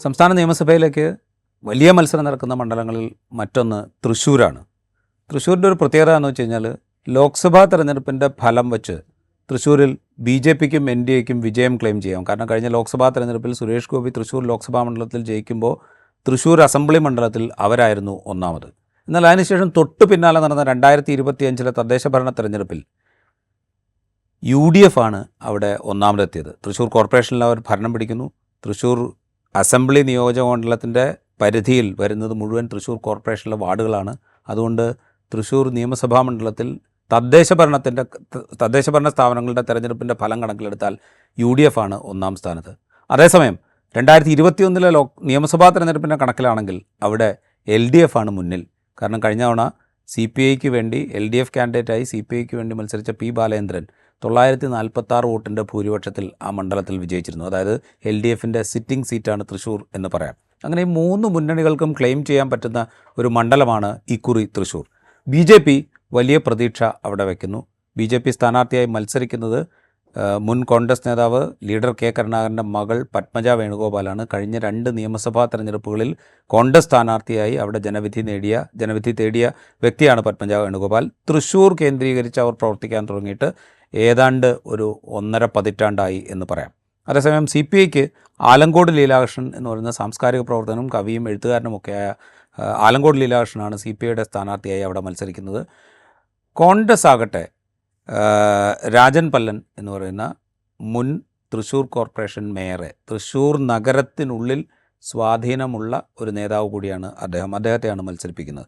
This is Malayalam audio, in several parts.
സംസ്ഥാന നിയമസഭയിലേക്ക് വലിയ മത്സരം നടക്കുന്ന മണ്ഡലങ്ങളിൽ മറ്റൊന്ന് തൃശ്ശൂരാണ്. തൃശ്ശൂരിൻ്റെ ഒരു പ്രത്യേകത എന്ന് വെച്ച് കഴിഞ്ഞാൽ ലോക്സഭാ തെരഞ്ഞെടുപ്പിൻ്റെ ഫലം വെച്ച് തൃശ്ശൂരിൽ BJPക്കും NDAക്കും വിജയം ക്ലെയിം ചെയ്യാം. കാരണം കഴിഞ്ഞ ലോക്സഭാ തെരഞ്ഞെടുപ്പിൽ സുരേഷ് ഗോപി തൃശ്ശൂർ ലോക്സഭാ മണ്ഡലത്തിൽ ജയിക്കുമ്പോൾ തൃശ്ശൂർ അസംബ്ലി മണ്ഡലത്തിൽ അവരായിരുന്നു ഒന്നാമത്. എന്നാൽ അതിനുശേഷം തൊട്ടു പിന്നാലെ നടന്ന 2025 തദ്ദേശ ഭരണ തെരഞ്ഞെടുപ്പിൽ UDF ആണ് അവിടെ ഒന്നാമതെത്തിയത്. തൃശ്ശൂർ കോർപ്പറേഷനിൽ അവർ ഭരണം പിടിക്കുന്നു. തൃശ്ശൂർ അസംബ്ലി നിയോജക മണ്ഡലത്തിൻ്റെ പരിധിയിൽ വരുന്നത് മുഴുവൻ തൃശ്ശൂർ കോർപ്പറേഷനിലെ വാർഡുകളാണ്. അതുകൊണ്ട് തൃശ്ശൂർ നിയമസഭാ മണ്ഡലത്തിൽ തദ്ദേശ ഭരണ സ്ഥാപനങ്ങളുടെ തെരഞ്ഞെടുപ്പിൻ്റെ ഫലം കണക്കിലെടുത്താൽ UDF ആണ് ഒന്നാം സ്ഥാനത്ത്. അതേസമയം 2021 നിയമസഭാ തെരഞ്ഞെടുപ്പിൻ്റെ കണക്കിലാണെങ്കിൽ അവിടെ LDF ആണ് മുന്നിൽ. കാരണം കഴിഞ്ഞ തവണ CPIക്ക് വേണ്ടി LDF കാൻഡിഡേറ്റായി CPIക്ക് വേണ്ടി മത്സരിച്ച P. ബാലേന്ദ്രൻ 946 വോട്ടിൻ്റെ ഭൂരിപക്ഷത്തിൽ ആ മണ്ഡലത്തിൽ വിജയിച്ചിരുന്നു. അതായത് LDFൻ്റെ സിറ്റിംഗ് സീറ്റാണ് തൃശ്ശൂർ എന്ന് പറയാം. അങ്ങനെ ഈ മൂന്ന് മുന്നണികൾക്കും ക്ലെയിം ചെയ്യാൻ പറ്റുന്ന ഒരു മണ്ഡലമാണ് ഇക്കുറി തൃശ്ശൂർ. BJP വലിയ പ്രതീക്ഷ അവിടെ വയ്ക്കുന്നു. BJP സ്ഥാനാർത്ഥിയായി മത്സരിക്കുന്നത് മുൻ കോൺഗ്രസ് നേതാവ് ലീഡർ K. കരുണാകരൻ്റെ മകൾ പത്മജ വേണുഗോപാലാണ്. കഴിഞ്ഞ 2 നിയമസഭാ തെരഞ്ഞെടുപ്പുകളിൽ കോൺഗ്രസ് സ്ഥാനാർത്ഥിയായി അവിടെ ജനവിധി തേടിയ വ്യക്തിയാണ് പത്മജ വേണുഗോപാൽ. തൃശ്ശൂർ കേന്ദ്രീകരിച്ച് അവർ പ്രവർത്തിക്കാൻ തുടങ്ങിയിട്ട് ഏതാണ്ട് ഒരു 1.5 പതിറ്റാണ്ടായി എന്ന് പറയാം. അതേസമയം CPIക്ക് ആലങ്കോട് ലീലാകൃഷ്ണൻ എന്ന് പറയുന്ന സാംസ്കാരിക പ്രവർത്തകനും കവിയും എഴുത്തുകാരനുമൊക്കെയായ ആലങ്കോട് ലീലാകൃഷ്ണനാണ് CPIയുടെ സ്ഥാനാർത്ഥിയായി അവിടെ മത്സരിക്കുന്നത്. കോൺഗ്രസ് ആകട്ടെ രാജൻ പല്ലൻ എന്ന് പറയുന്ന മുൻ തൃശ്ശൂർ കോർപ്പറേഷൻ മേയറെ, തൃശ്ശൂർ നഗരത്തിനുള്ളിൽ സ്വാധീനമുള്ള ഒരു നേതാവ് കൂടിയാണ് അദ്ദേഹത്തെയാണ് മത്സരിപ്പിക്കുന്നത്.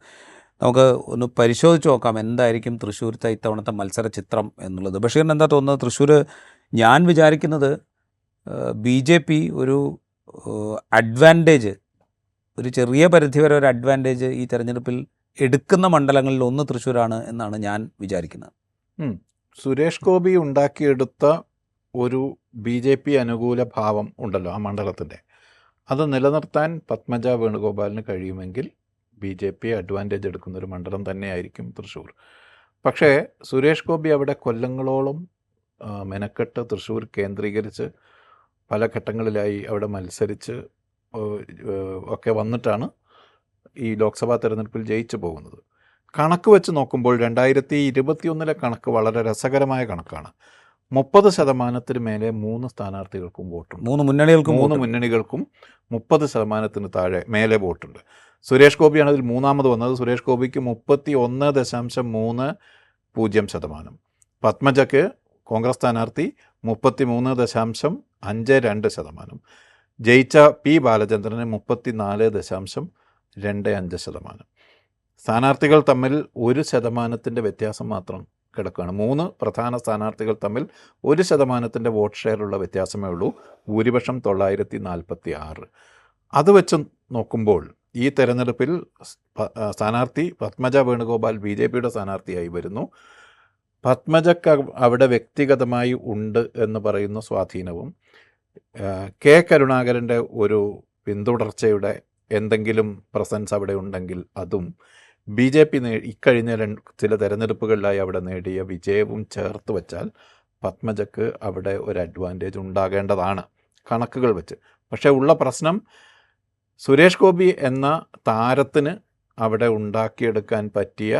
നമുക്ക് ഒന്ന് പരിശോധിച്ച് നോക്കാം എന്തായിരിക്കും തൃശ്ശൂരത്തെ ഇത്തവണത്തെ മത്സര ചിത്രം എന്നുള്ളത്. ബഷീറിന് എന്താ തോന്നുന്നത്? തൃശ്ശൂർ ഞാൻ വിചാരിക്കുന്നത് BJP ഒരു അഡ്വാൻറ്റേജ്, ഒരു ചെറിയ പരിധിവരെ ഒരു അഡ്വാൻറ്റേജ് ഈ തെരഞ്ഞെടുപ്പിൽ എടുക്കുന്ന മണ്ഡലങ്ങളിൽ ഒന്ന് തൃശ്ശൂരാണ് എന്നാണ് ഞാൻ വിചാരിക്കുന്നത്. സുരേഷ് ഗോപി ഉണ്ടാക്കിയെടുത്ത ഒരു BJP അനുകൂല ഭാവം ഉണ്ടല്ലോ ആ മണ്ഡലത്തിൻ്റെ, അത് നിലനിർത്താൻ പത്മജ വേണുഗോപാലിന് കഴിയുമെങ്കിൽ BJP അഡ്വാൻറ്റേജ് എടുക്കുന്നൊരു മണ്ഡലം തന്നെയായിരിക്കും തൃശ്ശൂർ. പക്ഷേ സുരേഷ് ഗോപി അവിടെ കൊല്ലങ്ങളോളം മെനക്കെട്ട് തൃശ്ശൂർ കേന്ദ്രീകരിച്ച് പല ഘട്ടങ്ങളിലായി അവിടെ മത്സരിച്ച് ഒക്കെ വന്നിട്ടാണ് ഈ ലോക്സഭാ തെരഞ്ഞെടുപ്പിൽ ജയിച്ചു പോകുന്നത്. കണക്ക് വെച്ച് നോക്കുമ്പോൾ 2021 കണക്ക് വളരെ രസകരമായ കണക്കാണ്. 30% മേലെ 3 സ്ഥാനാർത്ഥികൾക്കും വോട്ടുണ്ട്. 3 മുന്നണികൾക്കും 30% താഴെ മേലെ വോട്ടുണ്ട്. സുരേഷ് ഗോപിയാണ് അതിൽ മൂന്നാമത് വന്നത്. സുരേഷ് ഗോപിക്ക് 31.30%, പത്മജയ്ക്ക് കോൺഗ്രസ് സ്ഥാനാർത്ഥി 33.52%, ജയിച്ച P. ബാലചന്ദ്രന് 34.25%. സ്ഥാനാർത്ഥികൾ തമ്മിൽ 1% വ്യത്യാസം മാത്രം കിടക്കുകയാണ്. 3 പ്രധാന സ്ഥാനാർത്ഥികൾ തമ്മിൽ 1% വോട്ട് ഷെയറുള്ള വ്യത്യാസമേ ഉള്ളൂ. ഭൂരിപക്ഷം 946. അത് വെച്ച് നോക്കുമ്പോൾ ഈ തെരഞ്ഞെടുപ്പിൽ സ്ഥാനാർത്ഥി പത്മജ വേണുഗോപാൽ BJPയുടെ സ്ഥാനാർത്ഥിയായി വരുന്നു. പത്മജക്ക് അവിടെ വ്യക്തിഗതമായി ഉണ്ട് എന്ന് പറയുന്ന സ്വാധീനവും K. കരുണാകരൻ്റെ ഒരു പിന്തുടർച്ചയുടെ എന്തെങ്കിലും പ്രസൻസ് അവിടെ ഉണ്ടെങ്കിൽ അതും BJP ഇക്കഴിഞ്ഞ ചില തെരഞ്ഞെടുപ്പുകളിലായി അവിടെ നേടിയ വിജയവും ചേർത്ത് വച്ചാൽ പത്മജക്ക് അവിടെ ഒരു അഡ്വാൻറ്റേജ് ഉണ്ടാകേണ്ടതാണ് കണക്കുകൾ വെച്ച്. പക്ഷേ ഉള്ള പ്രശ്നം സുരേഷ് ഗോപി എന്ന താരത്തിന് അവിടെ ഉണ്ടാക്കിയെടുക്കാൻ പറ്റിയ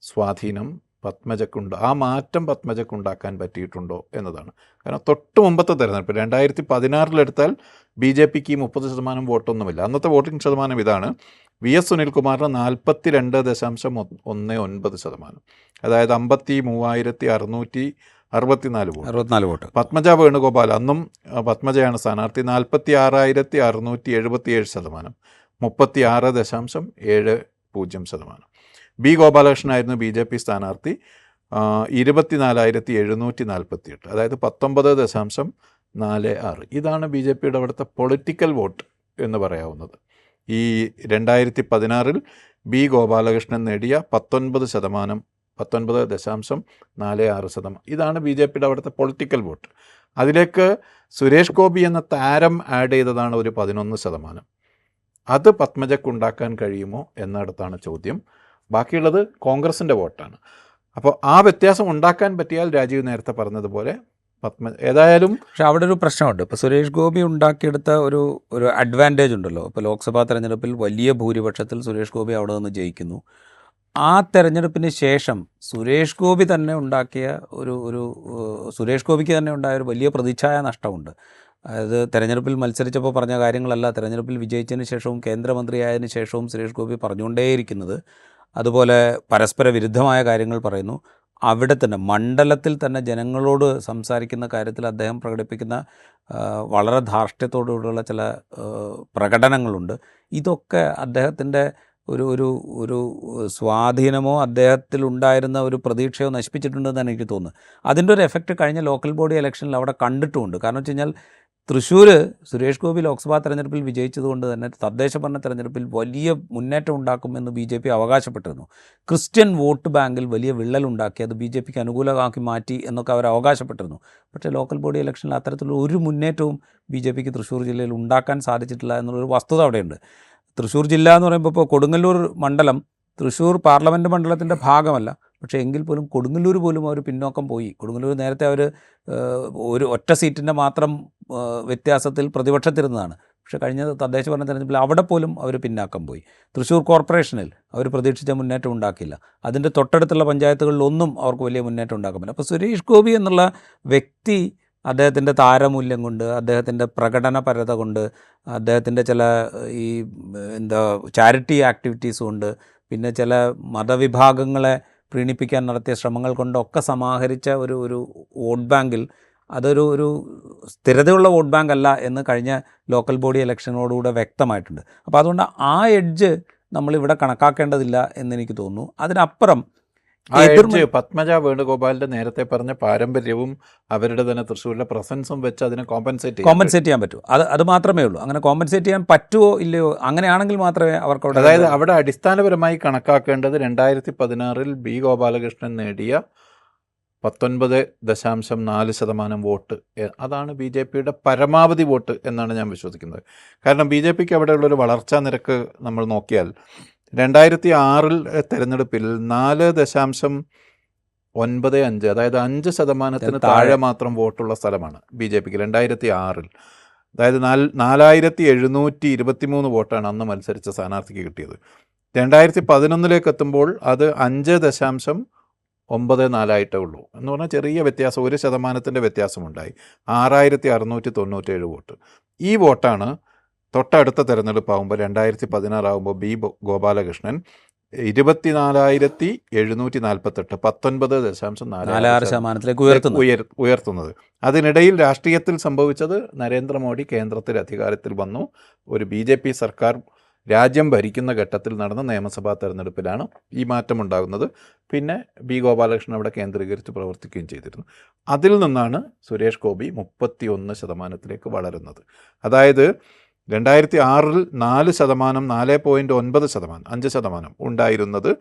സ്വാധീനം പത്മജക്കുണ്ട്, ആ മാറ്റം പത്മജക്കുണ്ടാക്കാൻ പറ്റിയിട്ടുണ്ടോ എന്നതാണ്. കാരണം തൊട്ട് മുമ്പത്തെ തെരഞ്ഞെടുപ്പ് 2016 BJPക്ക് 30% വോട്ടൊന്നുമില്ല. അന്നത്തെ വോട്ടിംഗ് ശതമാനം ഇതാണ്: VS സുനിൽകുമാറിന് 42.19%, അതായത് 53,664 വോട്ട്. പത്മജ വേണുഗോപാൽ, അന്നും പത്മജയാണ് സ്ഥാനാർത്ഥി, 46,677%, 36.70%. B. ഗോപാലകൃഷ്ണനായിരുന്നു BJP സ്ഥാനാർത്ഥി, 24,748, അതായത് 19.46. ഇതാണ് BJPയുടെ അവിടുത്തെ പൊളിറ്റിക്കൽ വോട്ട് എന്ന് പറയാവുന്നത്. ഈ 2016 B. ഗോപാലകൃഷ്ണൻ നേടിയ 19.46%. ഇതാണ് BJPയുടെ അവിടുത്തെ പൊളിറ്റിക്കൽ വോട്ട്. അതിലേക്ക് സുരേഷ് ഗോപി എന്ന താരം ആഡ് ചെയ്തതാണ് ഒരു 11%. അത് പത്മജക്കുണ്ടാക്കാൻ കഴിയുമോ എന്നിടത്താണ് ചോദ്യം. ബാക്കിയുള്ളത് കോൺഗ്രസിൻ്റെ വോട്ടാണ്. അപ്പോൾ ആ വ്യത്യാസം ഉണ്ടാക്കാൻ പറ്റിയാൽ രാജീവ് നേരത്തെ പറഞ്ഞതുപോലെ ഏതായാലും പക്ഷെ അവിടെ ഒരു പ്രശ്നമുണ്ട്. ഇപ്പോൾ സുരേഷ് ഗോപി ഉണ്ടാക്കിയെടുത്ത ഒരു അഡ്വാൻറ്റേജ് ഉണ്ടല്ലോ. ഇപ്പോൾ ലോക്സഭാ തെരഞ്ഞെടുപ്പിൽ വലിയ ഭൂരിപക്ഷത്തിൽ സുരേഷ് ഗോപി അവിടെ നിന്ന് ജയിക്കുന്നു. ആ തെരഞ്ഞെടുപ്പിന് ശേഷം സുരേഷ് ഗോപി തന്നെ ഉണ്ടാക്കിയ സുരേഷ് ഗോപിക്ക് തന്നെ ഉണ്ടായ ഒരു വലിയ പ്രതിച്ഛായ നഷ്ടമുണ്ട്. അതായത് തെരഞ്ഞെടുപ്പിൽ മത്സരിച്ചപ്പോൾ പറഞ്ഞ കാര്യങ്ങളല്ല തെരഞ്ഞെടുപ്പിൽ വിജയിച്ചതിന് ശേഷവും കേന്ദ്രമന്ത്രിയായതിനു ശേഷവും സുരേഷ് ഗോപി പറഞ്ഞുകൊണ്ടേയിരിക്കുന്നത്. അതുപോലെ പരസ്പര വിരുദ്ധമായ കാര്യങ്ങൾ പറയുന്നു. അവിടെ തന്നെ മണ്ഡലത്തിൽ തന്നെ ജനങ്ങളോട് സംസാരിക്കുന്ന കാര്യത്തിൽ അദ്ദേഹം പ്രകടിപ്പിക്കുന്ന വളരെ ധാർഷ്ട്യത്തോടുകൂടിയുള്ള ചില പ്രകടനങ്ങളുണ്ട്. ഇതൊക്കെ അദ്ദേഹത്തിൻ്റെ ഒരു സ്വാധീനമോ അദ്ദേഹത്തിലുണ്ടായിരുന്ന ഒരു പ്രതീക്ഷയോ നശിപ്പിച്ചിട്ടുണ്ടെന്നാണ് എനിക്ക് തോന്നുന്നത്. അതിൻ്റെ ഒരു എഫക്റ്റ് കഴിഞ്ഞ ലോക്കൽ ബോഡി ഇലക്ഷനിൽ അവിടെ കണ്ടിട്ടുമുണ്ട്. കാരണം വെച്ച് കഴിഞ്ഞാൽ തൃശ്ശൂർ സുരേഷ് ഗോപി ലോക്സഭാ തെരഞ്ഞെടുപ്പിൽ വിജയിച്ചതുകൊണ്ട് തന്നെ തദ്ദേശ ഭരണ തെരഞ്ഞെടുപ്പിൽ വലിയ മുന്നേറ്റം ഉണ്ടാക്കുമെന്ന് BJP അവകാശപ്പെട്ടിരുന്നു. ക്രിസ്ത്യൻ വോട്ട് ബാങ്കിൽ വലിയ വിള്ളലുണ്ടാക്കി അത് BJPക്ക് അനുകൂലമാക്കി മാറ്റി എന്നൊക്കെ അവർ അവകാശപ്പെട്ടിരുന്നു. പക്ഷേ ലോക്കൽ ബോഡി ഇലക്ഷനിൽ അത്തരത്തിലുള്ള ഒരു മുന്നേറ്റവും BJPക്ക് തൃശ്ശൂർ ജില്ലയിൽ ഉണ്ടാക്കാൻ സാധിച്ചിട്ടില്ല എന്നുള്ളൊരു വസ്തുത അവിടെയുണ്ട്. തൃശ്ശൂർ ജില്ല എന്ന് പറയുമ്പോൾ ഇപ്പോൾ കൊടുങ്ങല്ലൂർ മണ്ഡലം തൃശ്ശൂർ പാർലമെൻറ്റ് മണ്ഡലത്തിൻ്റെ ഭാഗമല്ല. പക്ഷേ എങ്കിൽ പോലും കൊടുങ്ങല്ലൂർ പോലും അവർ പിന്നോക്കം പോയി. കൊടുങ്ങല്ലൂർ നേരത്തെ അവർ ഒരു ഒറ്റ സീറ്റിൻ്റെ മാത്രം വ്യത്യാസത്തിൽ പ്രതിപക്ഷത്തിരുന്നതാണ്. പക്ഷേ കഴിഞ്ഞ തദ്ദേശ ഭരണ തെരഞ്ഞെടുപ്പിൽ അവിടെ പോലും അവർ പിന്നാക്കം പോയി. തൃശ്ശൂർ കോർപ്പറേഷനിൽ അവർ പ്രതീക്ഷിച്ച മുന്നേറ്റം ഉണ്ടാക്കിയില്ല. അതിൻ്റെ തൊട്ടടുത്തുള്ള പഞ്ചായത്തുകളിലൊന്നും അവർക്ക് വലിയ മുന്നേറ്റം ഉണ്ടാക്കാൻ പറ്റില്ല. അപ്പോൾ സുരേഷ് ഗോപി എന്നുള്ള വ്യക്തി അദ്ദേഹത്തിൻ്റെ താരമൂല്യം കൊണ്ട് അദ്ദേഹത്തിൻ്റെ പ്രകടനപരത കൊണ്ട് അദ്ദേഹത്തിൻ്റെ ചില ഈ ചാരിറ്റി ആക്ടിവിറ്റീസ് കൊണ്ട് പിന്നെ ചില മതവിഭാഗങ്ങളെ പ്രീണിപ്പിക്കാൻ നടത്തിയ ശ്രമങ്ങൾ കൊണ്ടൊക്കെ സമാഹരിച്ച ഒരു വോട്ട് ബാങ്കിൽ അതൊരു സ്ഥിരതയുള്ള വോട്ട് ബാങ്ക് അല്ല എന്ന് കഴിഞ്ഞ ലോക്കൽ ബോഡി ഇലക്ഷനോടുകൂടെ വ്യക്തമായിട്ടുണ്ട്. അപ്പോൾ അതുകൊണ്ട് ആ എഡ്ജ് നമ്മളിവിടെ കണക്കാക്കേണ്ടതില്ല എന്നെനിക്ക് തോന്നുന്നു. അതിനപ്പുറം പത്മജ വേണുഗോപാലിന്റെ നേരത്തെ പറഞ്ഞ പാരമ്പര്യവും അവരുടെ തന്നെ തൃശ്ശൂരിലെ പ്രസൻസും വെച്ച് അതിനെ കോമ്പൻസേറ്റ് ചെയ്യാൻ പറ്റൂ. അത് മാത്രമേ ഉള്ളൂ. അങ്ങനെ കോമ്പൻസേറ്റ് ചെയ്യാൻ പറ്റുമോ ഇല്ലയോ, അങ്ങനെയാണെങ്കിൽ മാത്രമേ അവർക്ക് അതായത് അവിടെ അടിസ്ഥാനപരമായി കണക്കാക്കേണ്ടത് 2016 B. ഗോപാലകൃഷ്ണൻ നേടിയ 19.4% വോട്ട്. അതാണ് BJPയുടെ പരമാവധി വോട്ട് എന്നാണ് ഞാൻ വിശ്വസിക്കുന്നത്. കാരണം BJPക്ക് അവിടെയുള്ളൊരു വളർച്ചാ നിരക്ക് നമ്മൾ നോക്കിയാൽ 2006 തെരഞ്ഞെടുപ്പിൽ 4.95 അതായത് 5% താഴെ മാത്രം വോട്ടുള്ള സ്ഥലമാണ് BJPക്ക് 2006. അതായത് 4723 വോട്ടാണ് അന്ന് മത്സരിച്ച സ്ഥാനാർത്ഥിക്ക് കിട്ടിയത്. 2011 എത്തുമ്പോൾ അത് 5.94 ഉള്ളൂ. എന്ന് പറഞ്ഞാൽ ചെറിയ വ്യത്യാസം, 1% വ്യത്യാസമുണ്ടായി. 6697 വോട്ട്. ഈ വോട്ടാണ് തൊട്ടടുത്ത തെരഞ്ഞെടുപ്പാകുമ്പോൾ 2016 ആകുമ്പോൾ B. ഗോപാലകൃഷ്ണൻ 24,748 19.46% ഉയർത്തുന്നത്. അതിനിടയിൽ രാഷ്ട്രീയത്തിൽ സംഭവിച്ചത് നരേന്ദ്രമോദി കേന്ദ്രത്തിൽ അധികാരത്തിൽ വന്നു. ഒരു BJP സർക്കാർ രാജ്യം ഭരിക്കുന്ന ഘട്ടത്തിൽ നടന്ന നിയമസഭാ തെരഞ്ഞെടുപ്പിലാണ് ഈ മാറ്റമുണ്ടാകുന്നത്. പിന്നെ B. ഗോപാലകൃഷ്ണൻ അവിടെ കേന്ദ്രീകരിച്ച് പ്രവർത്തിക്കുകയും ചെയ്തിരുന്നു. അതിൽ നിന്നാണ് സുരേഷ് ഗോപി 31% വളരുന്നത്. അതായത് 2006 4%, 4.9%, 5% ഉണ്ടായിരുന്നത്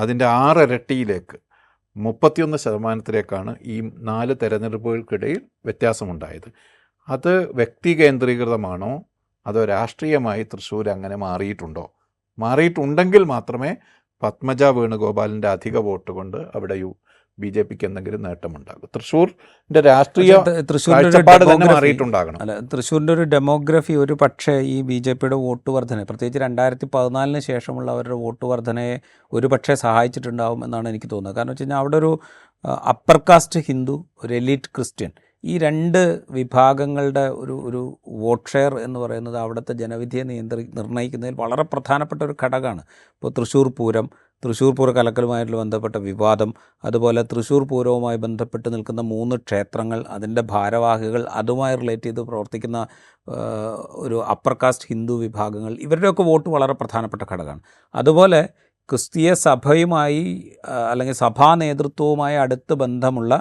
അതിൻ്റെ 6 ഇരട്ടിയിലേക്ക് 31%-ലേക്കാണ് ഈ 4 തെരഞ്ഞെടുപ്പുകൾക്കിടയിൽ വ്യത്യാസമുണ്ടായത്. അത് വ്യക്തി കേന്ദ്രീകൃതമാണോ അതോ രാഷ്ട്രീയമായി തൃശ്ശൂർ അങ്ങനെ മാറിയിട്ടുണ്ടെങ്കിൽ മാത്രമേ പത്മജ വേണുഗോപാലിൻ്റെ അധിക വോട്ട് കൊണ്ട് അവിടെ BJPക്ക് എന്തെങ്കിലും നേട്ടമുണ്ടാകും. തൃശ്ശൂരിൻ്റെ രാഷ്ട്രീയ കാഴ്ചപ്പാട് തന്നെ മാറിയിട്ടുണ്ടാകണം. തൃശ്ശൂരിൻ്റെ ഒരു ഡെമോഗ്രഫി ഒരു പക്ഷേ ഈ BJPയുടെ വോട്ട് വർധന, പ്രത്യേകിച്ച് 2014 ശേഷമുള്ള അവരുടെ വോട്ട് വർധനയെ ഒരു പക്ഷേ സഹായിച്ചിട്ടുണ്ടാവും എന്നാണ് എനിക്ക് തോന്നുന്നത്. കാരണം വെച്ച് കഴിഞ്ഞാൽ അവിടെ ഒരു അപ്പർ കാസ്റ്റ് ഹിന്ദു, ഒരു എലീറ്റ് ക്രിസ്ത്യൻ, ഈ 2 വിഭാഗങ്ങളുടെ ഒരു വോട്ട് ഷെയർ എന്ന് പറയുന്നത് അവിടുത്തെ ജനവിധിയെ നിർണ്ണയിക്കുന്നതിൽ വളരെ പ്രധാനപ്പെട്ട ഒരു ഘടകമാണ്. ഇപ്പോൾ തൃശ്ശൂർ പൂരം കലക്കലുമായിട്ട് ബന്ധപ്പെട്ട വിവാദം, അതുപോലെ തൃശ്ശൂർ പൂരവുമായി ബന്ധപ്പെട്ട് നിൽക്കുന്ന 3 ക്ഷേത്രങ്ങൾ, അതിൻ്റെ ഭാരവാഹികൾ, അതുമായി റിലേറ്റ് ചെയ്ത് പ്രവർത്തിക്കുന്ന ഒരു അപ്പർ കാസ്റ്റ് ഹിന്ദു വിഭാഗങ്ങൾ, ഇവരുടെയൊക്കെ വോട്ട് വളരെ പ്രധാനപ്പെട്ട ഘടകമാണ്. അതുപോലെ ക്രിസ്തീയ സഭയുമായി അല്ലെങ്കിൽ സഭാ നേതൃത്വവുമായി അടുത്ത് ബന്ധമുള്ള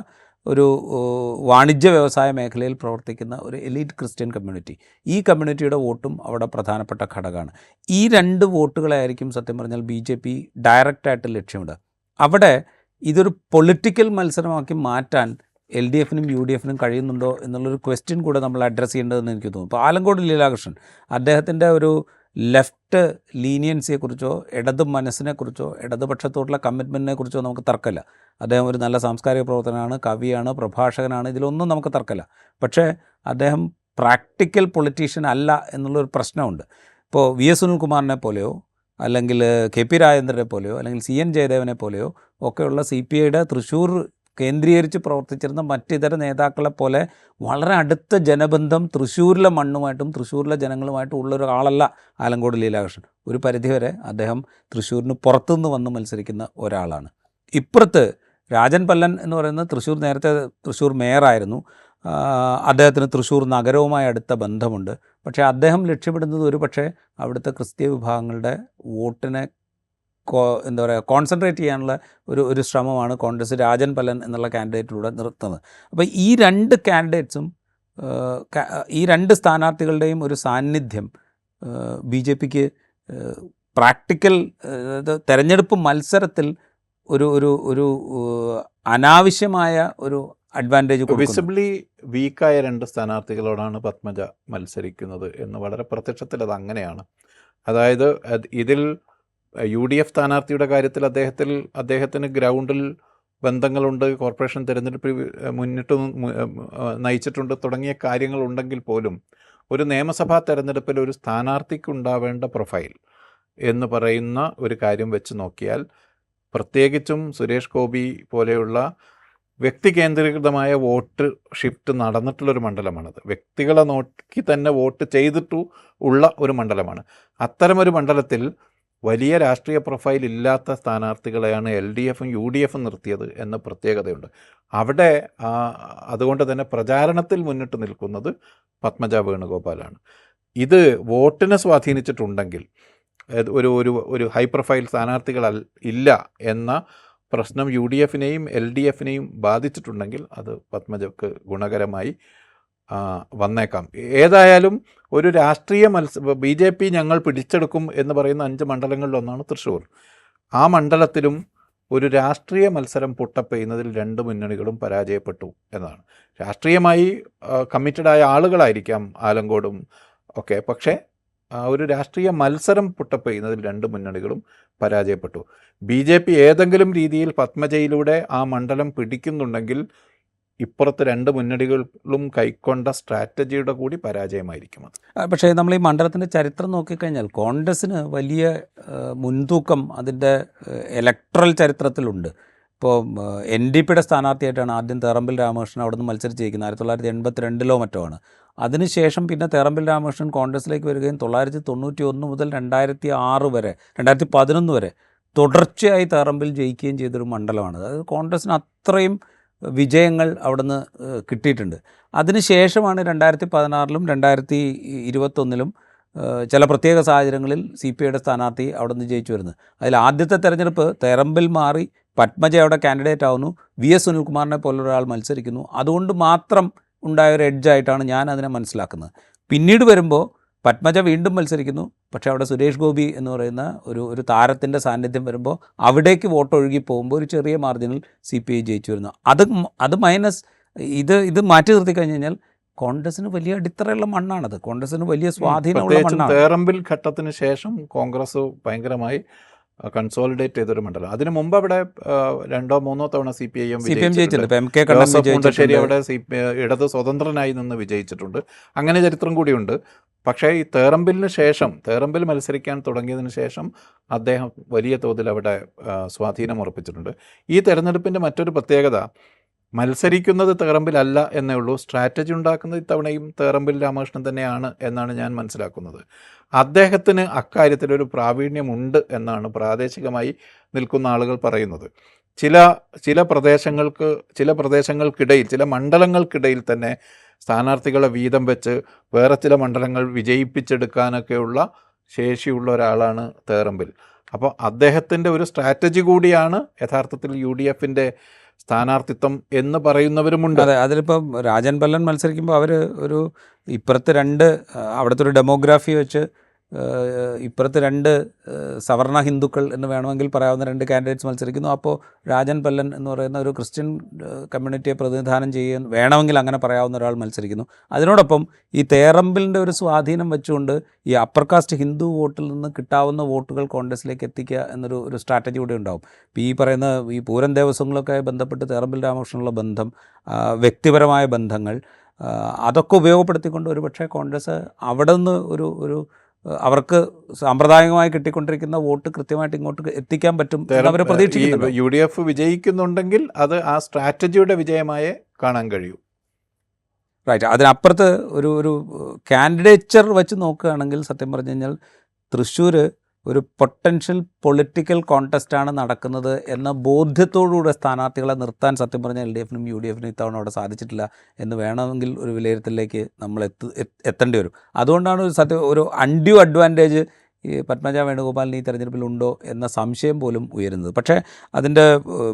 ഒരു വാണിജ്യ വ്യവസായ മേഖലയിൽ പ്രവർത്തിക്കുന്ന ഒരു എലീറ്റ് ക്രിസ്ത്യൻ കമ്മ്യൂണിറ്റി, ഈ കമ്മ്യൂണിറ്റിയുടെ വോട്ടും അവിടെ പ്രധാനപ്പെട്ട ഘടകമാണ്. ഈ 2 വോട്ടുകളായിരിക്കും സത്യം പറഞ്ഞാൽ BJP ഡയറക്റ്റായിട്ട് ലക്ഷ്യമിടുക. അവിടെ ഇതൊരു പൊളിറ്റിക്കൽ മത്സരമാക്കി മാറ്റാൻ LDFനും UDFനും കഴിയുന്നുണ്ടോ എന്നുള്ളൊരു ക്വസ്റ്റ്യൻ കൂടെ നമ്മൾ അഡ്രസ്സ് ചെയ്യേണ്ടതെന്ന് എനിക്ക് തോന്നുന്നു. ഇപ്പോൾ ആലങ്കോട് ലീലാകൃഷ്ണൻ അദ്ദേഹത്തിൻ്റെ ഒരു ലെഫ്റ്റ് ലീനിയൻസിയെക്കുറിച്ചോ ഇടത് മനസ്സിനെക്കുറിച്ചോ ഇടതുപക്ഷത്തോടുള്ള കമ്മിറ്റ്മെൻറ്റിനെക്കുറിച്ചോ നമുക്ക് തർക്കമില്ല. അദ്ദേഹം ഒരു നല്ല സാംസ്കാരിക പ്രവർത്തനമാണ്, കവിയാണ്, പ്രഭാഷകനാണ്, ഇതിലൊന്നും നമുക്ക് തർക്കമില്ല. പക്ഷേ അദ്ദേഹം പ്രാക്ടിക്കൽ പൊളിറ്റീഷ്യൻ അല്ല എന്നുള്ളൊരു പ്രശ്നമുണ്ട്. ഇപ്പോൾ വി.എസ്. സുനിൽകുമാറിനെ പോലെയോ അല്ലെങ്കിൽ കെ.പി. രാജേന്ദ്രനെ പോലെയോ അല്ലെങ്കിൽ CN ജയദേവനെ പോലെയോ ഒക്കെയുള്ള CPIയുടെ തൃശ്ശൂർ കേന്ദ്രീകരിച്ച് പ്രവർത്തിച്ചിരുന്ന മറ്റിതര നേതാക്കളെ പോലെ വളരെ അടുത്ത ജനബന്ധം തൃശ്ശൂരിലെ മണ്ണുമായിട്ടും തൃശ്ശൂരിലെ ജനങ്ങളുമായിട്ടും ഉള്ളൊരാളല്ല ആലങ്കോട് ലീലാകൃഷ്ണൻ. ഒരു പരിധിവരെ അദ്ദേഹം തൃശ്ശൂരിന് പുറത്തുനിന്ന് വന്ന് മത്സരിക്കുന്ന ഒരാളാണ്. ഇപ്പുറത്ത് രാജൻ പല്ലൻ എന്ന് പറയുന്നത് നേരത്തെ തൃശ്ശൂർ മേയറായിരുന്നു. അദ്ദേഹത്തിന് തൃശ്ശൂർ നഗരവുമായി അടുത്ത ബന്ധമുണ്ട്. പക്ഷേ അദ്ദേഹം ലക്ഷ്യമിടുന്നത് ഒരു പക്ഷേ അവിടുത്തെ ക്രിസ്തീയ വിഭാഗങ്ങളുടെ വോട്ടിനെ എന്താ പറയുക കോൺസെൻട്രേറ്റ് ചെയ്യാനുള്ള ഒരു ശ്രമമാണ് കോൺഗ്രസ് രാജൻ പല്ലൻ എന്നുള്ള കാൻഡിഡേറ്റിലൂടെ നിർത്തുന്നത്. അപ്പോൾ ഈ രണ്ട് കാൻഡിഡേറ്റ്സും ഈ രണ്ട് സ്ഥാനാർത്ഥികളുടെയും ഒരു സാന്നിധ്യം BJPക്ക് പ്രാക്ടിക്കൽ തെരഞ്ഞെടുപ്പ് മത്സരത്തിൽ ഒരു അനാവശ്യമായ ഒരു അഡ്വാൻറ്റേജ് വിസിബിളി വീക്കായ രണ്ട് സ്ഥാനാർത്ഥികളോടാണ് പത്മജ മത്സരിക്കുന്നത് എന്ന് വളരെ പ്രത്യക്ഷത്തിൽ അത് അങ്ങനെയാണ്. അതായത് ഇതിൽ UDF സ്ഥാനാർത്ഥിയുടെ കാര്യത്തിൽ അദ്ദേഹത്തിന് ഗ്രൗണ്ടിൽ ബന്ധങ്ങളുണ്ട്, കോർപ്പറേഷൻ തിരഞ്ഞെടുപ്പ് മുന്നിട്ട് നയിച്ചിട്ടുണ്ട് തുടങ്ങിയ കാര്യങ്ങളുണ്ടെങ്കിൽ പോലും ഒരു നിയമസഭാ തെരഞ്ഞെടുപ്പിൽ ഒരു സ്ഥാനാർത്ഥിക്കുണ്ടാവേണ്ട പ്രൊഫൈൽ എന്ന് പറയുന്ന ഒരു കാര്യം വെച്ച് നോക്കിയാൽ, പ്രത്യേകിച്ചും സുരേഷ് ഗോപി പോലെയുള്ള വ്യക്തി കേന്ദ്രീകൃതമായ വോട്ട് ഷിഫ്റ്റ് നടന്നിട്ടുള്ളൊരു മണ്ഡലമാണത്. വ്യക്തികളെ നോക്കി തന്നെ വോട്ട് ചെയ്തിട്ടു ഉള്ള ഒരു മണ്ഡലമാണ്. അത്തരമൊരു മണ്ഡലത്തിൽ വലിയ രാഷ്ട്രീയ പ്രൊഫൈൽ ഇല്ലാത്ത സ്ഥാനാർത്ഥികളെയാണ് LDFും UDFും നിർത്തിയത് എന്ന പ്രത്യേകതയുണ്ട്. അവിടെ അതുകൊണ്ട് തന്നെ പ്രചാരണത്തിൽ മുന്നിട്ട് നിൽക്കുന്നത് പത്മജ വേണുഗോപാലാണ്. ഇത് വോട്ടിനെ സ്വാധീനിച്ചിട്ടുണ്ടെങ്കിൽ, ഒരു ഹൈ പ്രൊഫൈൽ സ്ഥാനാർത്ഥികൾ ഇല്ല എന്ന പ്രശ്നം UDFനെയും LDFനെയും ബാധിച്ചിട്ടുണ്ടെങ്കിൽ അത് പത്മജക്ക് ഗുണകരമായി വന്നേക്കാം. ഏതായാലും ഒരു രാഷ്ട്രീയ BJP ഞങ്ങൾ പിടിച്ചെടുക്കും എന്ന് പറയുന്ന 5 മണ്ഡലങ്ങളിലൊന്നാണ് തൃശ്ശൂർ. ആ മണ്ഡലത്തിലും ഒരു രാഷ്ട്രീയ മത്സരം പുട്ടപ്പെയ്യുന്നതിൽ 2 മുന്നണികളും പരാജയപ്പെട്ടു എന്നതാണ്. രാഷ്ട്രീയമായി കമ്മിറ്റഡായ ആളുകളായിരിക്കാം ആലങ്കോടും ഒക്കെ, പക്ഷേ ഒരു രാഷ്ട്രീയ മത്സരം പുട്ടപ്പെയ്യുന്നതിൽ 2 മുന്നണികളും പരാജയപ്പെട്ടു. BJP ഏതെങ്കിലും രീതിയിൽ പത്മജയിലൂടെ ആ മണ്ഡലം പിടിക്കുന്നുണ്ടെങ്കിൽ ഇപ്പുറത്ത് 2 മുന്നണികളും കൈക്കൊണ്ട സ്ട്രാറ്റജിയുടെ കൂടി പരാജയമായിരിക്കും അത്. പക്ഷേ നമ്മൾ ഈ മണ്ഡലത്തിൻ്റെ ചരിത്രം നോക്കിക്കഴിഞ്ഞാൽ കോൺഗ്രസ്സിന് വലിയ മുൻതൂക്കം അതിൻ്റെ ഇലക്ട്രൽ ചരിത്രത്തിലുണ്ട്. ഇപ്പോൾ NDPയുടെ സ്ഥാനാർത്ഥിയായിട്ടാണ് ആദ്യം തേറമ്പിൽ രാമകൃഷ്ണൻ അവിടെ നിന്ന് മത്സരിച്ച് ജയിക്കുന്നത്. 1982 മറ്റോ ആണ്. അതിനുശേഷം പിന്നെ തേറമ്പിൽ രാമകൃഷ്ണൻ കോൺഗ്രസ്സിലേക്ക് വരികയും 1991 മുതൽ 2011 വരെ തുടർച്ചയായി തേറമ്പിൽ ജയിക്കുകയും ചെയ്തൊരു മണ്ഡലമാണ്. അതായത് കോൺഗ്രസ്സിന് അത്രയും വിജയങ്ങൾ അവിടുന്ന് കിട്ടിയിട്ടുണ്ട്. അതിനുശേഷമാണ് 2016 2021 ചില പ്രത്യേക സാഹചര്യങ്ങളിൽ CPIയുടെ സ്ഥാനാർത്ഥി അവിടെ നിന്ന് ജയിച്ചു വരുന്നത്. അതിൽ ആദ്യത്തെ തെരഞ്ഞെടുപ്പ് തേറമ്പിൽ മാറി പത്മജ അവിടെ കാൻഡിഡേറ്റ് ആവുന്നു, V.S. സുനിൽകുമാറിനെ പോലൊരാൾ മത്സരിക്കുന്നു. അതുകൊണ്ട് മാത്രം ഉണ്ടായൊരു എഡ്ജായിട്ടാണ് ഞാൻ അതിനെ മനസ്സിലാക്കുന്നത്. പിന്നീട് വരുമ്പോൾ പത്മജ വീണ്ടും മത്സരിക്കുന്നു, പക്ഷേ അവിടെ സുരേഷ് ഗോപി എന്ന് പറയുന്ന ഒരു താരത്തിൻ്റെ സാന്നിധ്യം വരുമ്പോൾ അവിടേക്ക് വോട്ട് ഒഴുകി പോകുമ്പോൾ ഒരു ചെറിയ മാർജിനിൽ CPI ജയിച്ചു വരുന്നു. അത് മൈനസ് ഇത് മാറ്റി നിർത്തി കഴിഞ്ഞ് കഴിഞ്ഞാൽ കോൺഗ്രസ്സിന് വലിയ അടിത്തറയുള്ള മണ്ണാണത്. കോൺഗ്രസ്സിന് വലിയ സ്വാധീനമുള്ള മണ്ണാണ്. തേറമ്പിൽ ഘട്ടത്തിന് ശേഷം കോൺഗ്രസ് ഭയങ്കരമായി കൺസോളിഡേറ്റ് ചെയ്തൊരു മണ്ഡലം. അതിനു മുമ്പ് അവിടെ 2-3 തവണ CPIM ജയിച്ചിട്ടുണ്ട്. മുണ്ടശ്ശേരി അവിടെ ഇടത് സ്വതന്ത്രനായി നിന്ന് വിജയിച്ചിട്ടുണ്ട്. അങ്ങനെ ചരിത്രം കൂടിയുണ്ട്. പക്ഷേ ഈ തേറമ്പിൽ മത്സരിക്കാൻ തുടങ്ങിയതിന് ശേഷം അദ്ദേഹം വലിയ തോതിൽ അവിടെ സ്വാധീനം ഉറപ്പിച്ചിട്ടുണ്ട്. ഈ തെരഞ്ഞെടുപ്പിൻ്റെ മറ്റൊരു പ്രത്യേകത, മത്സരിക്കുന്നത് തേറമ്പിലല്ല എന്നേ ഉള്ളൂ, സ്ട്രാറ്റജി ഉണ്ടാക്കുന്നത് ഇത്തവണയും തേറമ്പിൽ രാമകൃഷ്ണൻ തന്നെയാണ് എന്നാണ് ഞാൻ മനസ്സിലാക്കുന്നത്. അദ്ദേഹത്തിന് അക്കാര്യത്തിലൊരു പ്രാവീണ്യമുണ്ട് എന്നാണ് പ്രാദേശികമായി നിൽക്കുന്ന ആളുകൾ പറയുന്നത്. ചില പ്രദേശങ്ങൾക്കിടയിൽ, ചില മണ്ഡലങ്ങൾക്കിടയിൽ തന്നെ സ്ഥാനാർത്ഥികളെ വീതം വെച്ച് വേറെ ചില മണ്ഡലങ്ങൾ വിജയിപ്പിച്ചെടുക്കാനൊക്കെയുള്ള ശേഷിയുള്ള ഒരാളാണ് തേറമ്പിൽ. അപ്പോൾ അദ്ദേഹത്തിൻ്റെ ഒരു സ്ട്രാറ്റജി കൂടിയാണ് യഥാർത്ഥത്തിൽ UDFൻ്റെ സ്ഥാനാർത്ഥിത്വം എന്ന് പറയുന്നവരുമുണ്ട്. അതെ, അതിലിപ്പം രാജൻ പല്ലൻ മത്സരിക്കുമ്പോൾ അവർ ഇപ്പുറത്ത് അവിടുത്തെ ഒരു ഡെമോഗ്രാഫി വെച്ച് ഇപ്പുറത്ത് 2 സവർണ ഹിന്ദുക്കൾ എന്ന് വേണമെങ്കിൽ പറയാവുന്ന 2 കാൻഡിഡേറ്റ്സ് മത്സരിക്കുന്നു. അപ്പോൾ രാജൻ പല്ലൻ എന്ന് പറയുന്ന ഒരു ക്രിസ്ത്യൻ കമ്മ്യൂണിറ്റിയെ പ്രതിനിധാനം ചെയ്യാൻ വേണമെങ്കിൽ അങ്ങനെ പറയാവുന്ന ഒരാൾ മത്സരിക്കുന്നു. അതിനോടൊപ്പം ഈ തേറമ്പിലിൻ്റെ ഒരു സ്വാധീനം വെച്ചുകൊണ്ട് ഈ അപ്പർ കാസ്റ്റ് ഹിന്ദു വോട്ടിൽ നിന്ന് കിട്ടാവുന്ന വോട്ടുകൾ കോൺഗ്രസിലേക്ക് എത്തിക്കുക എന്നൊരു സ്ട്രാറ്റജി കൂടെ ഉണ്ടാവും. ഇപ്പോൾ ഈ പറയുന്ന ഈ പൂരം ദേവസ്വങ്ങളൊക്കെ ബന്ധപ്പെട്ട് തേറമ്പിൽ രാമകൃഷ്ണനുള്ള ബന്ധം, വ്യക്തിപരമായ ബന്ധങ്ങൾ, അതൊക്കെ ഉപയോഗപ്പെടുത്തിക്കൊണ്ട് ഒരുപക്ഷെ കോൺഗ്രസ് അവിടെ നിന്ന് ഒരു അവർക്ക് സാമ്പ്രദായികമായി കിട്ടിക്കൊണ്ടിരിക്കുന്ന വോട്ട് കൃത്യമായിട്ട് ഇങ്ങോട്ട് എത്തിക്കാൻ പറ്റും എന്ന് അവർ പ്രതീക്ഷിക്കുന്നു. UDF വിജയിക്കുന്നുണ്ടെങ്കിൽ അത് ആ സ്ട്രാറ്റജിയുടെ വിജയമായേ കാണാൻ കഴിയൂ. റൈറ്റ്. അതിനപ്പുറത്ത് ഒരു കാൻഡിഡേച്ചർ വെച്ച് നോക്കുകയാണെങ്കിൽ സത്യം പറഞ്ഞു കഴിഞ്ഞാൽ തൃശ്ശൂർ ഒരു പൊട്ടൻഷ്യൽ പൊളിറ്റിക്കൽ കോൺടെസ്റ്റാണ് നടക്കുന്നത് എന്ന ബോധ്യത്തോടുകൂടെ സ്ഥാനാർത്ഥികളെ നിർത്താൻ സത്യം പറഞ്ഞാൽ LDFനും UDFനും ഇത്തവണ അവിടെ സാധിച്ചിട്ടില്ല എന്ന് വേണമെങ്കിൽ ഒരു വിലയിരുത്തലിലേക്ക് നമ്മൾ എത്തേണ്ടി വരും. അതുകൊണ്ടാണ് ഒരു അൺഡ്യൂ അഡ്വാൻറ്റേജ് ഈ പത്മജ വേണുഗോപാലിന് ഈ തെരഞ്ഞെടുപ്പിലുണ്ടോ എന്ന സംശയം പോലും ഉയരുന്നത്. പക്ഷേ അതിൻ്റെ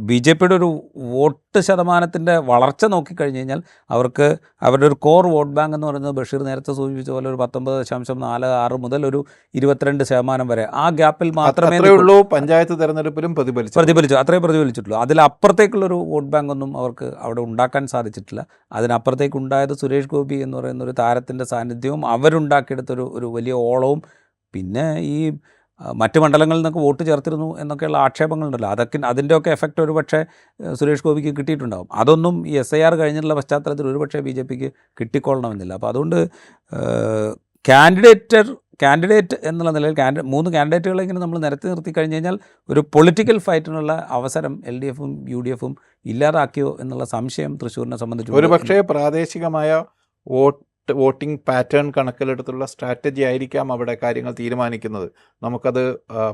BJPയുടെ ഒരു വോട്ട് ശതമാനത്തിൻ്റെ വളർച്ച നോക്കിക്കഴിഞ്ഞ് കഴിഞ്ഞാൽ അവർക്ക് അവരുടെ ഒരു കോർ വോട്ട് ബാങ്ക് എന്ന് പറയുന്നത് ബഷീർ നേരത്തെ സൂചിപ്പിച്ച പോലെ ഒരു 19.46 മുതൽ ഒരു 22% വരെ ആ ഗ്യാപ്പിൽ മാത്രമേ ഉള്ളൂ. പഞ്ചായത്ത് തെരഞ്ഞെടുപ്പിലും പ്രതിഫലിച്ചു, അത്രേ പ്രതിഫലിച്ചിട്ടുള്ളൂ. അതിലപ്പുറത്തേക്കുള്ളൊരു വോട്ട് ബാങ്കൊന്നും അവർക്ക് അവിടെ ഉണ്ടാക്കാൻ സാധിച്ചിട്ടില്ല. അതിനപ്പുറത്തേക്കുണ്ടായത് സുരേഷ് ഗോപി എന്ന് പറയുന്ന ഒരു താരത്തിൻ്റെ സാന്നിധ്യവും അവരുണ്ടാക്കിയെടുത്തൊരു വലിയ ഓളവും പിന്നെ ഈ മറ്റ് മണ്ഡലങ്ങളിൽ നിന്നൊക്കെ വോട്ട് ചേർത്തിരുന്നു എന്നൊക്കെയുള്ള ആക്ഷേപങ്ങളുണ്ടല്ലോ, അതിൻ്റെയൊക്കെ എഫക്റ്റ് ഒരുപക്ഷെ സുരേഷ് ഗോപിക്ക് കിട്ടിയിട്ടുണ്ടാകും. അതൊന്നും ഈ SIR കഴിഞ്ഞിട്ടുള്ള പശ്ചാത്തലത്തിൽ ഒരുപക്ഷെ BJPക്ക് കിട്ടിക്കൊള്ളണമെന്നില്ല. അപ്പോൾ അതുകൊണ്ട് കാൻഡിഡേറ്റ് എന്നുള്ള നിലയിൽ 3 കാൻഡിഡേറ്റുകളെ ഇങ്ങനെ നമ്മൾ നിരത്തി നിർത്തി കഴിഞ്ഞ് കഴിഞ്ഞാൽ ഒരു പൊളിറ്റിക്കൽ ഫൈറ്റിനുള്ള അവസരം LDFും UDFും ഇല്ലാതാക്കിയോ എന്നുള്ള സംശയം തൃശ്ശൂരിനെ സംബന്ധിച്ച് ഒരുപക്ഷെ പ്രാദേശികമായ വോട്ടിംഗ് പാറ്റേൺ കണക്കിലെടുത്തുള്ള സ്ട്രാറ്റജി ആയിരിക്കാം അവിടെ കാര്യങ്ങൾ തീരുമാനിക്കുന്നത്. നമുക്കത്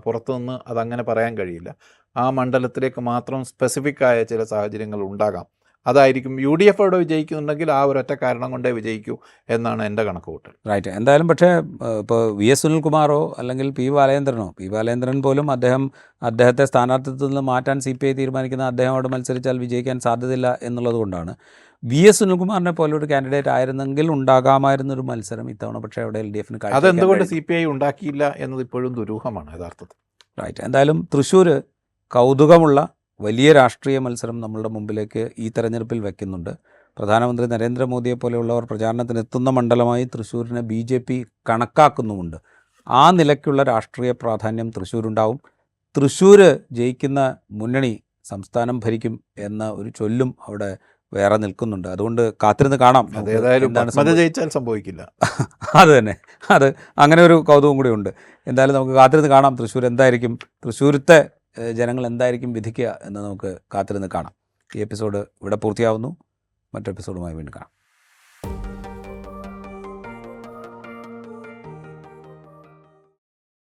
പുറത്തുനിന്ന് അതങ്ങനെ പറയാൻ കഴിയില്ല. ആ മണ്ഡലത്തിലേക്ക് മാത്രം സ്പെസിഫിക് ആയ ചില സാഹചര്യങ്ങൾ ഉണ്ടാകാം. അതായിരിക്കും UDF അവിടെ വിജയിക്കുന്നുണ്ടെങ്കിൽ ആ ഒരൊറ്റ കാരണം കൊണ്ടേ വിജയിക്കൂ എന്നാണ് എൻ്റെ കണക്കുകൂട്ടൽ. റൈറ്റ്. എന്തായാലും പക്ഷേ ഇപ്പോൾ VS സുനിൽകുമാറോ അല്ലെങ്കിൽ P ബാലേന്ദ്രൻ പോലും അദ്ദേഹത്തെ സ്ഥാനാർത്ഥിത്വത്തിൽ നിന്ന് മാറ്റാൻ CPI തീരുമാനിക്കുന്ന അദ്ദേഹം അവിടെ മത്സരിച്ചാൽ വിജയിക്കാൻ സാധ്യതയില്ല എന്നുള്ളത് കൊണ്ടാണ്. VS സുനിൽകുമാറിനെ പോലെ ഒരു കാൻഡിഡേറ്റ് ആയിരുന്നെങ്കിൽ ഉണ്ടാകാമായിരുന്നൊരു മത്സരം ഇത്തവണ പക്ഷേ അവിടെ LDFന് അതെന്തുകൊണ്ട് CPI ഉണ്ടാക്കിയില്ല എന്നത് ഇപ്പോഴും ദുരൂഹമാണ് യഥാർത്ഥത്തിൽ. റൈറ്റ്. എന്തായാലും തൃശ്ശൂർ കൗതുകമുള്ള വലിയ രാഷ്ട്രീയ മത്സരം നമ്മളുടെ മുമ്പിലേക്ക് ഈ തെരഞ്ഞെടുപ്പിൽ വയ്ക്കുന്നുണ്ട്. പ്രധാനമന്ത്രി നരേന്ദ്രമോദിയെ പോലെയുള്ളവർ പ്രചാരണത്തിനെത്തുന്ന മണ്ഡലമായി തൃശ്ശൂരിനെ BJP കണക്കാക്കുന്നുമുണ്ട്. ആ നിലയ്ക്കുള്ള രാഷ്ട്രീയ പ്രാധാന്യം തൃശ്ശൂരുണ്ടാവും. തൃശ്ശൂർ ജയിക്കുന്ന മുന്നണി സംസ്ഥാനം ഭരിക്കും എന്ന ഒരു ചൊല്ലും അവിടെ വേറെ നിൽക്കുന്നുണ്ട്. അതുകൊണ്ട് കാത്തിരുന്ന് കാണാം. ജയിച്ചാൽ സംഭവിക്കില്ല. അത് തന്നെ, അങ്ങനെ ഒരു കൗതുകം കൂടി ഉണ്ട്. എന്തായാലും നമുക്ക് കാത്തിരുന്ന് കാണാം തൃശ്ശൂരത്തെ ജനങ്ങൾ എന്തായിരിക്കും വിധിക്കുക എന്ന് നമുക്ക് കാത്തിരുന്ന് കാണാം. ഈ എപ്പിസോഡ് ഇവിടെ പൂർത്തിയാവുന്നു. മറ്റു എപ്പിസോഡുമായി വീണ്ടും കാണാം.